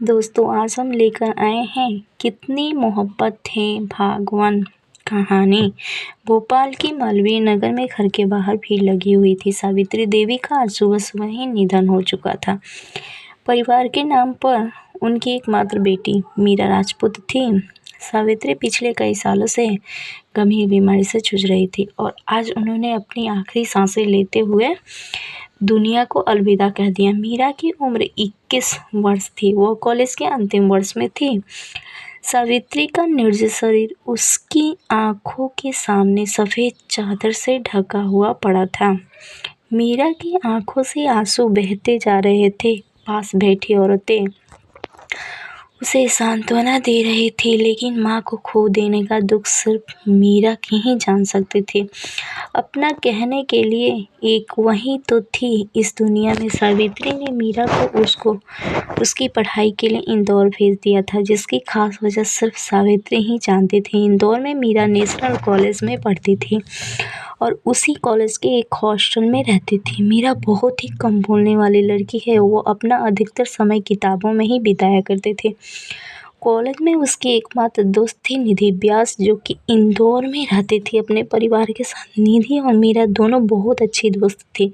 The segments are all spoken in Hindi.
दोस्तों आज हम लेकर आए हैं कितनी मोहब्बत है भागवन कहानी। भोपाल की मालवीय नगर में घर के बाहर भीड़ लगी हुई थी। सावित्री देवी का आज सुबह सुबह ही निधन हो चुका था। परिवार के नाम पर उनकी एकमात्र बेटी मीरा राजपूत थी। सावित्री पिछले कई सालों से गंभीर बीमारी से जूझ रही थी और आज उन्होंने अपनी आखिरी सांसें लेते हुए दुनिया को अलविदा कह दिया। मीरा की उम्र 21 वर्ष थी। वो कॉलेज के अंतिम वर्ष में थी। सावित्री का निर्जीव शरीर उसकी आंखों के सामने सफ़ेद चादर से ढका हुआ पड़ा था। मीरा की आंखों से आंसू बहते जा रहे थे। पास बैठी औरतें उसे सांत्वना दे रही थी, लेकिन माँ को खो देने का दुख सिर्फ मीरा ही जान सकती थी। अपना कहने के लिए एक वही तो थी इस दुनिया में। सावित्री ने मीरा को उसकी पढ़ाई के लिए इंदौर भेज दिया था, जिसकी खास वजह सिर्फ सावित्री ही जानती थी। इंदौर में मीरा नेशनल कॉलेज में पढ़ती थी और उसी कॉलेज के एक हॉस्टल में रहती थी। मीरा बहुत ही कम बोलने वाली लड़की है। वो अपना अधिकतर समय किताबों में ही बिताया करते थे। कॉलेज में उसकी एकमात्र दोस्त थी निधि व्यास, जो कि इंदौर में रहती थी अपने परिवार के साथ। निधि और मीरा दोनों बहुत अच्छी दोस्त थी।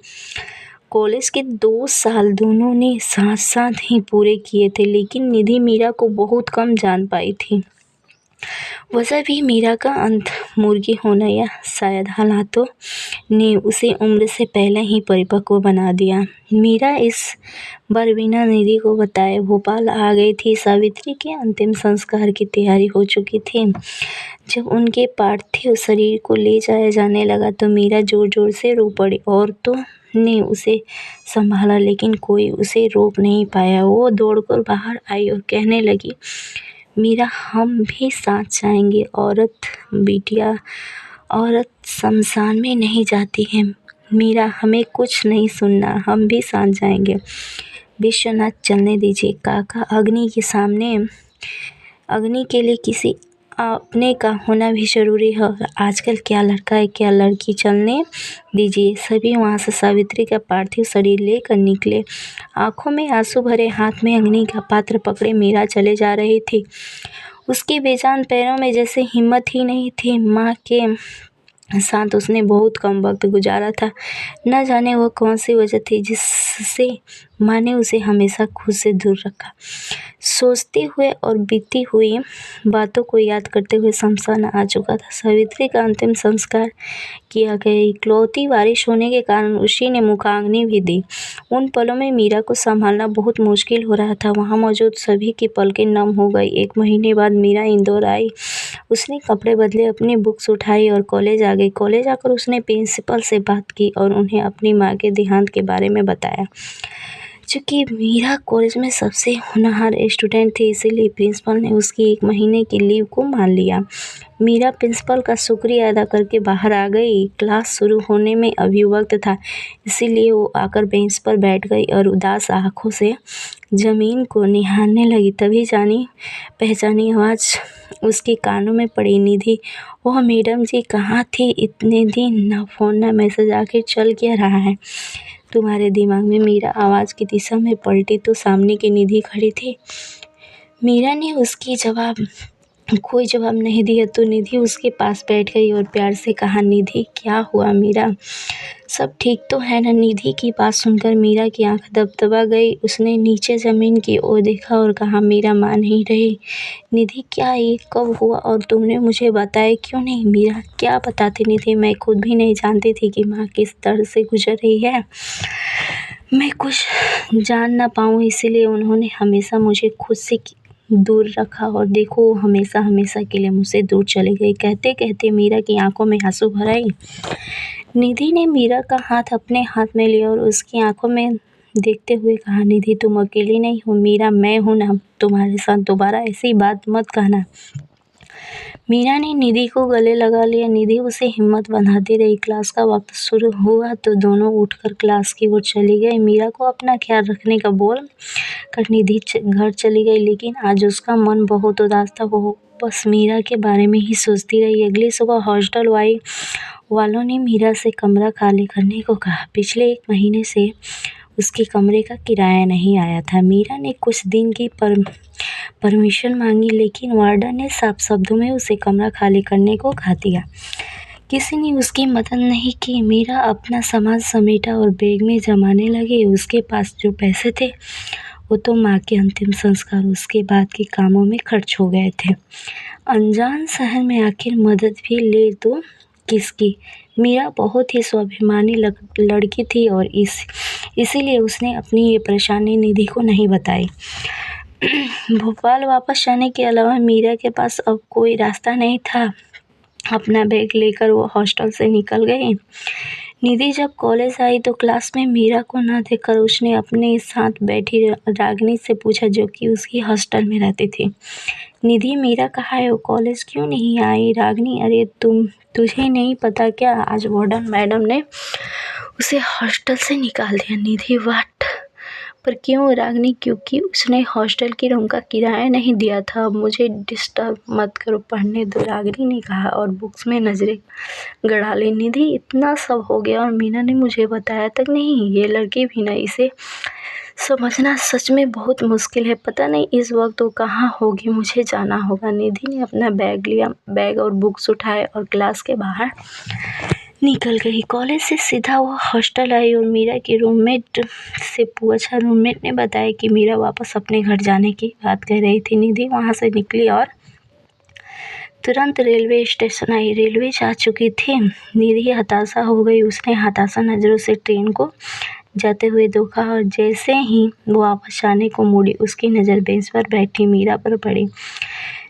कॉलेज के 2 साल दोनों ने साथ साथ ही पूरे किए थे, लेकिन निधि मीरा को बहुत कम जान पाई थी। वजह भी मीरा का अंत मुर्गी होना या शायद हालातों ने उसे उम्र से पहले ही परिपक्व बना दिया। मीरा इस बार बिना निधि को बताए भोपाल आ गई थी। सावित्री के अंतिम संस्कार की तैयारी हो चुकी थी। जब उनके पार्थिव शरीर को ले जाया जाने लगा तो मीरा जोर जोर से रो पड़ी। औरतों ने उसे संभाला, लेकिन कोई उसे रोक नहीं पाया। वो दौड़कर बाहर आई और कहने लगी, मीरा हम भी साथ जाएंगे। बिटिया औरत शमशान में नहीं जाती है। मीरा हमें कुछ नहीं सुनना, हम भी साथ जाएंगे। विश्वनाथ चलने दीजिए काका। अग्नि के लिए किसी अपने का होना भी जरूरी है। आजकल क्या लड़का है क्या लड़की, चलने दीजिए। सभी वहाँ से सावित्री का पार्थिव शरीर लेकर निकले। आंखों में आंसू भरे, हाथ में अग्नि का पात्र पकड़े मीरा चले जा रही थी। उसके बेजान पैरों में जैसे हिम्मत ही नहीं थी। माँ के साथ उसने बहुत कम वक्त गुजारा था। न जाने वो कौन सी वजह थी जिससे माँ ने उसे हमेशा खुद से दूर रखा। सोचते हुए और बीती हुई बातों को याद करते हुए शमशान आ चुका था। सावित्री का अंतिम संस्कार किया गया। इकलौती वारिस होने के कारण उसी ने मुखाग्नि भी दी। उन पलों में मीरा को संभालना बहुत मुश्किल हो रहा था। वहाँ मौजूद सभी की पलकें नम हो गई। 1 महीने बाद मीरा इंदौर आई। उसने कपड़े बदले, अपनी बुक्स उठाई और कॉलेज आ गई। कॉलेज आकर उसने प्रिंसिपल से बात की और उन्हें अपनी माँ के देहांत के बारे में बताया। चूँकि मीरा कॉलेज में सबसे होनहार स्टूडेंट थी, इसीलिए प्रिंसिपल ने उसकी 1 महीने की लीव को मान लिया। मीरा प्रिंसिपल का शुक्रिया अदा करके बाहर आ गई। क्लास शुरू होने में अभी वक्त था, इसीलिए वो आकर बेंच पर बैठ गई और उदास आँखों से ज़मीन को निहारने लगी। तभी जानी पहचानी आवाज़ उसके कानों में पड़ी, निधि। ओह मैडम जी, कहाँ थी इतने दिन? ना फ़ोन ना मैसेज, आखिर चल क्या रहा है तुम्हारे दिमाग में? मीरा आवाज़ की दिशा में पलटी तो सामने की निधि खड़ी थी। मीरा ने कोई जवाब नहीं दिया तो निधि उसके पास बैठ गई और प्यार से कहा, निधि क्या हुआ मीरा? सब ठीक तो है ना? निधि की बात सुनकर मीरा की आंख दबदबा गई। उसने नीचे ज़मीन की ओर देखा और कहा, मीरा मान नहीं रही। निधि क्या ये कब हुआ और तुमने मुझे बताया क्यों नहीं? मीरा क्या बताती निधि, मैं खुद भी नहीं जानती थी कि माँ किस दर्द से गुजर रही है। मैं कुछ जान ना पाऊँ, इसीलिए उन्होंने हमेशा मुझे खुद से दूर रखा और देखो वो हमेशा के लिए मुझसे दूर चली गई। कहते कहते मीरा की आंखों में आंसू भर आई। निधि ने मीरा का हाथ अपने हाथ में लिया और उसकी आंखों में देखते हुए कहा, निधि तुम अकेली नहीं हो, मीरा मैं हूँ ना तुम्हारे साथ। दोबारा ऐसी बात मत कहना। मीरा ने निधि को गले लगा लिया। निधि उसे हिम्मत बंधाती रही। क्लास का वक्त शुरू हुआ तो दोनों उठकर क्लास की ओर चली गई। मीरा को अपना ख्याल रखने का बोल कर निधि घर चली गई, लेकिन आज उसका मन बहुत उदास था। वो बस मीरा के बारे में ही सोचती रही। अगली सुबह हॉस्टल वालों ने मीरा से कमरा खाली करने को कहा। पिछले 1 महीने से उसके कमरे का किराया नहीं आया था। मीरा ने कुछ दिन की परमिशन मांगी, लेकिन वार्डन ने साफ शब्दों में उसे कमरा खाली करने को कहा दिया। किसी ने उसकी मदद नहीं की। मीरा अपना सामान समेटा और बैग में जमाने लगी। उसके पास जो पैसे थे वो तो माँ के अंतिम संस्कार उसके बाद के कामों में खर्च हो गए थे। अनजान शहर में आखिर मदद भी ले तो किसकी। मीरा बहुत ही स्वाभिमानी लड़की थी और इसीलिए उसने अपनी ये परेशानी निधि को नहीं बताई। भोपाल वापस जाने के अलावा मीरा के पास अब कोई रास्ता नहीं था। अपना बैग लेकर वो हॉस्टल से निकल गई। निधि जब कॉलेज आई तो क्लास में मीरा को न देखकर उसने अपने साथ बैठी रागिनी से पूछा, जो कि उसकी हॉस्टल में रहती थी। निधि, मीरा कहाँ है? वो कॉलेज क्यों नहीं आई? रागिनी, अरे तुझे नहीं पता क्या? आज वार्डन मैडम ने उसे हॉस्टल से निकाल दिया। निधि, व्हाट? पर क्यों रागिनी? क्योंकि उसने हॉस्टल के रूम का किराया नहीं दिया था। अब मुझे डिस्टर्ब मत करो, पढ़ने दो, रागिनी ने कहा और बुक्स में नजरें गड़ा ली। निधि, इतना सब हो गया और मीना ने मुझे बताया तक नहीं। ये लड़की भी ना, इसे समझना सच में बहुत मुश्किल है। पता नहीं इस वक्त वो कहाँ होगी, मुझे जाना होगा। निधि ने अपना बैग लिया, बैग और बुक्स उठाए और क्लास के बाहर निकल गई। कॉलेज से सीधा वो हॉस्टल आई और मीरा की रूममेट से पूछा। रूममेट ने बताया कि मीरा वापस अपने घर जाने की बात कह रही थी। निधि वहाँ से निकली और तुरंत रेलवे स्टेशन आई। रेलवे जा चुकी थी। निधि हताशा हो गई। उसने हताशा नज़रों से ट्रेन को जाते हुए देखा और जैसे ही वो वापस आने को मुड़ी, उसकी नज़र बेंच पर बैठी मीरा पर पड़ी।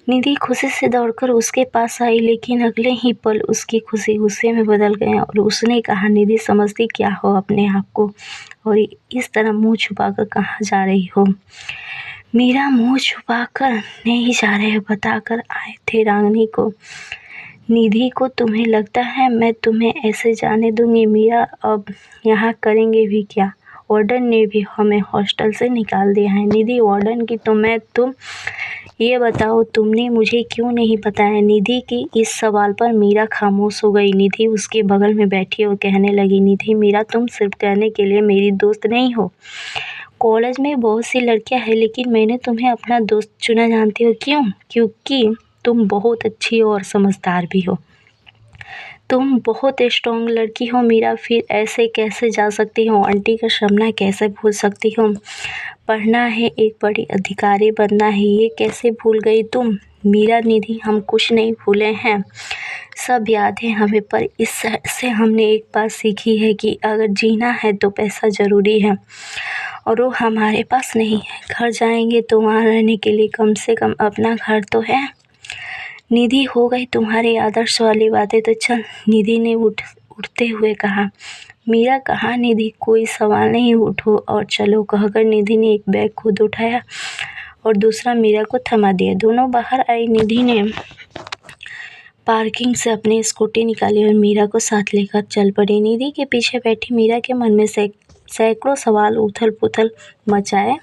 निधि खुशी से दौड़कर उसके पास आई, लेकिन अगले ही पल उसकी खुशी गुस्से में बदल गई और उसने कहा, निधि, समझती क्या हो अपने आप को? और इस तरह मुंह छुपाकर कहाँ जा रही हो? मीरा, मुंह छुपाकर नहीं जा रहे, बताकर आए थे रागिनी को। निधि को, तुम्हें लगता है मैं तुम्हें ऐसे जाने दूंगी? मीरा, अब यहाँ करेंगे भी क्या? वार्डन ने भी हमें हॉस्टल से निकाल दिया है। निधि, वार्डन की तो तुम ये बताओ, तुमने मुझे क्यों नहीं बताया? निधि की इस सवाल पर मीरा खामोश हो गई। निधि उसके बगल में बैठी और कहने लगी, निधि, मीरा, तुम सिर्फ कहने के लिए मेरी दोस्त नहीं हो। कॉलेज में बहुत सी लड़कियां हैं, लेकिन मैंने तुम्हें अपना दोस्त चुना, जानती हो क्यों? क्योंकि तुम बहुत अच्छी हो और समझदार भी हो। तुम बहुत स्ट्रॉन्ग लड़की हो। मीरा, फिर ऐसे कैसे जा सकती हो? आंटी का सपना कैसे भूल सकती हो? पढ़ना है, एक बड़ी अधिकारी बनना है, ये कैसे भूल गई तुम? मीरा, निधि, हम कुछ नहीं भूले हैं, सब याद है हमें, पर इस से हमने एक बात सीखी है कि अगर जीना है तो पैसा ज़रूरी है और वो हमारे पास नहीं है। घर जाएंगे तो वहाँ रहने के लिए कम से कम अपना घर तो है। निधि, हो गई तुम्हारी आदर्श वाली बातें तो चल। निधि ने उठते हुए कहा। मीरा, कहाँ निधि, कोई सवाल नहीं, उठो और चलो, कहकर निधि ने एक बैग खुद उठाया और दूसरा मीरा को थमा दिया। दोनों बाहर आई। निधि ने पार्किंग से अपनी स्कूटी निकाली और मीरा को साथ लेकर चल पड़ी। निधि के पीछे बैठी मीरा के मन में सैकड़ों सवाल उथल पुथल मचाए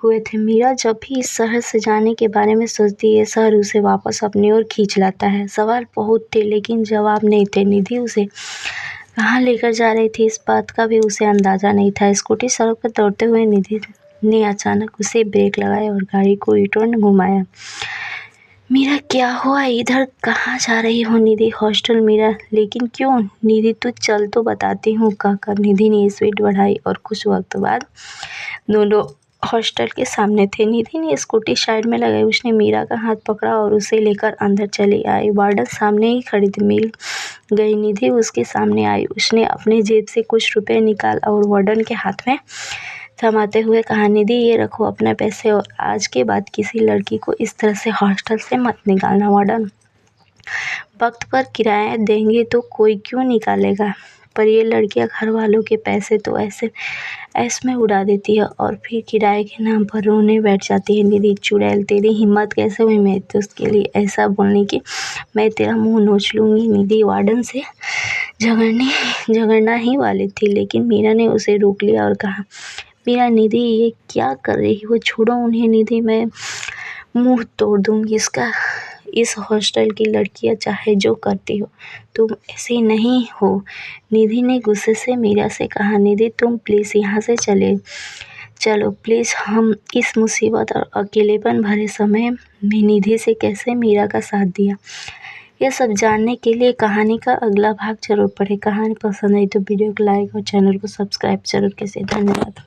हुए थे। मीरा जब भी इस शहर से जाने के बारे में सोचती, ये शहर उसे वापस अपनी ओर खींच लाता है। सवाल बहुत थे, लेकिन जवाब नहीं थे। निधि उसे कहाँ लेकर जा रही थी, इस बात का भी उसे अंदाज़ा नहीं था। स्कूटी सड़क पर दौड़ते हुए निधि ने अचानक उसे ब्रेक लगाया और गाड़ी को U-टर्न घुमाया। मीरा, क्या हुआ? इधर कहाँ जा रही हो? निधि, हॉस्टल। मीरा, लेकिन क्यों? निधि, तू चल तो बताती हूँ, कहकर निधि ने स्पीड बढ़ाई और कुछ वक्त बाद दोनों हॉस्टल के सामने थे। निधि ने स्कूटी साइड में लगाई। उसने मीरा का हाथ पकड़ा और उसे लेकर अंदर चली आई। वार्डन सामने ही खड़ी थी। मिल गई। निधि उसके सामने आई। उसने अपने जेब से कुछ रुपए निकाल और वार्डन के हाथ में थमाते हुए कहा, निधि, ये रखो अपने पैसे और आज के बाद किसी लड़की को इस तरह से हॉस्टल से मत निकालना। वार्डन वक्त पर किराया देंगे तो कोई क्यों निकालेगा, पर ये लड़कियां घर वालों के पैसे तो ऐसे में उड़ा देती है और फिर किराए के नाम पर रोने बैठ जाती है। निधि, चुड़ैल, तेरी हिम्मत कैसे हुई मेरे दोस्त के लिए ऐसा बोलने की? मैं तेरा मुंह नोच लूँगी। निधि वार्डन से झगड़ना ही वाली थी, लेकिन मीरा ने उसे रोक लिया और कहा, मीरा, निधि ये क्या कर रही हो? छोड़ो उन्हें। निधि, मैं मुंह तोड़ दूंगी इसका। इस हॉस्टल की लड़कियां चाहे जो करती हो, तुम ऐसी नहीं हो। निधि ने गुस्से से मीरा से कहा, निधि तुम प्लीज़ यहाँ से चलो प्लीज़। हम इस मुसीबत और अकेलेपन भरे समय में निधि से कैसे मीरा का साथ दिया, यह सब जानने के लिए कहानी का अगला भाग जरूर पढ़ें। कहानी पसंद आई तो वीडियो को लाइक और चैनल को सब्सक्राइब जरूर कीजिए। धन्यवाद।